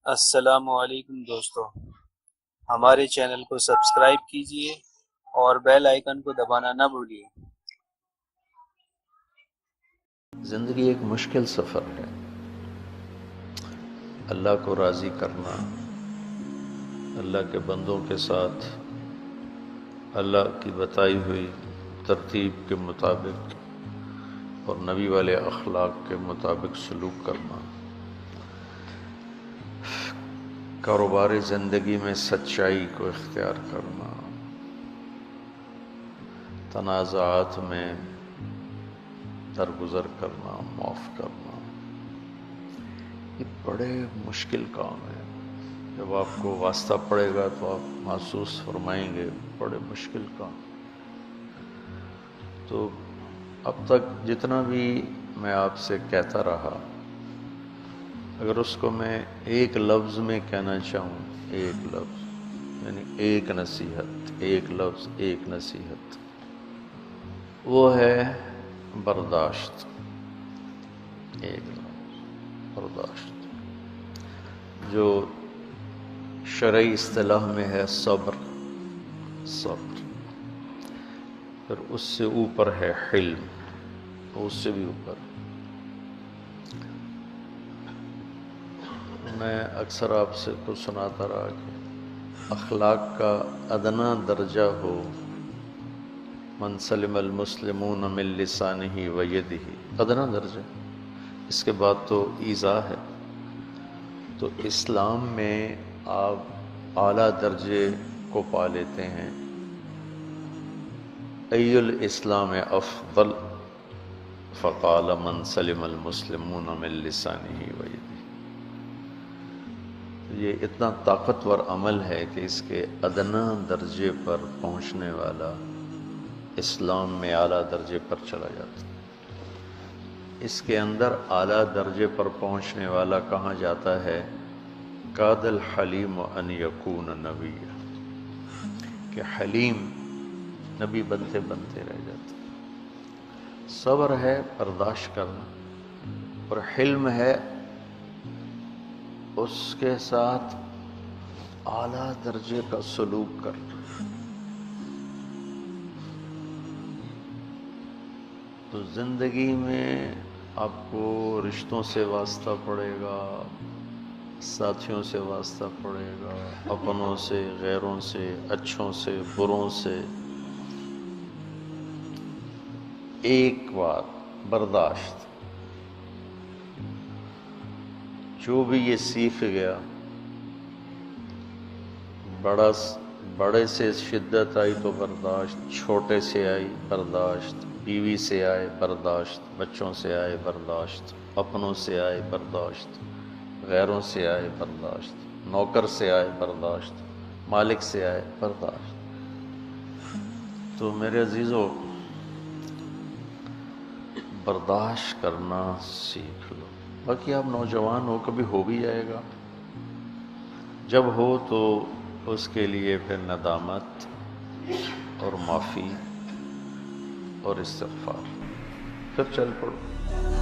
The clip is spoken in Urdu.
السلام علیکم دوستو، ہمارے چینل کو سبسکرائب کیجئے اور بیل آئیکن کو دبانا نہ بھولیے۔ زندگی ایک مشکل سفر ہے۔ اللہ کو راضی کرنا، اللہ کے بندوں کے ساتھ اللہ کی بتائی ہوئی ترتیب کے مطابق اور نبی والے اخلاق کے مطابق سلوک کرنا، کاروبار زندگی میں سچائی کو اختیار کرنا، تنازعات میں درگزر کرنا، معاف کرنا، یہ بڑے مشکل کام ہے۔ جب آپ کو واسطہ پڑے گا تو آپ محسوس فرمائیں گے بڑے مشکل کام۔ تو اب تک جتنا بھی میں آپ سے کہتا رہا، اگر اس کو میں ایک لفظ میں کہنا چاہوں، ایک لفظ یعنی ایک نصیحت، ایک لفظ ایک نصیحت، وہ ہے برداشت۔ ایک لفظ برداشت، جو شرعی اصطلاح میں ہے صبر۔ صبر، پھر اس سے اوپر ہے حلم، اس سے بھی اوپر۔ میں اکثر آپ سے کچھ سناتا رہا کہ اخلاق کا ادنا درجہ ہو من سلم المسلمون من لسانہ و یدہ، ادنا درجہ، اس کے بعد تو ایذا ہے۔ تو اسلام میں آپ اعلیٰ درجے کو پا لیتے ہیں۔ ای الاسلام افضل، فقال من سلم المسلمون من لسانہ و یدہ۔ یہ اتنا طاقتور عمل ہے کہ اس کے ادنا درجے پر پہنچنے والا اسلام میں اعلیٰ درجے پر چلا جاتا ہے۔ اس کے اندر اعلیٰ درجے پر پہنچنے والا کہاں جاتا ہے؟ کاد الحلیم ان یکون نبیا، کہ حلیم نبی بنتے بنتے رہ جاتا۔ صبر ہے برداشت کرنا، اور حلم ہے اس کے ساتھ اعلیٰ درجے کا سلوک کرنا۔ تو زندگی میں آپ کو رشتوں سے واسطہ پڑے گا، ساتھیوں سے واسطہ پڑے گا، اپنوں سے، غیروں سے، اچھوں سے، بروں سے۔ ایک بات، برداشت۔ جو بھی یہ سیکھ گیا، بڑے سے شدت آئی تو برداشت، چھوٹے سے آئی برداشت، بیوی سے آئے برداشت، بچوں سے آئے برداشت، اپنوں سے آئے برداشت، غیروں سے آئے برداشت، نوکر سے آئے برداشت، مالک سے آئے برداشت۔ تو میرے عزیزو، برداشت کرنا سیکھ لو۔ باقی آپ نوجوان ہو، کبھی ہو بھی جائے گا، جب ہو تو اس کے لیے پھر ندامت اور معافی اور استغفار، پھر چل پڑو۔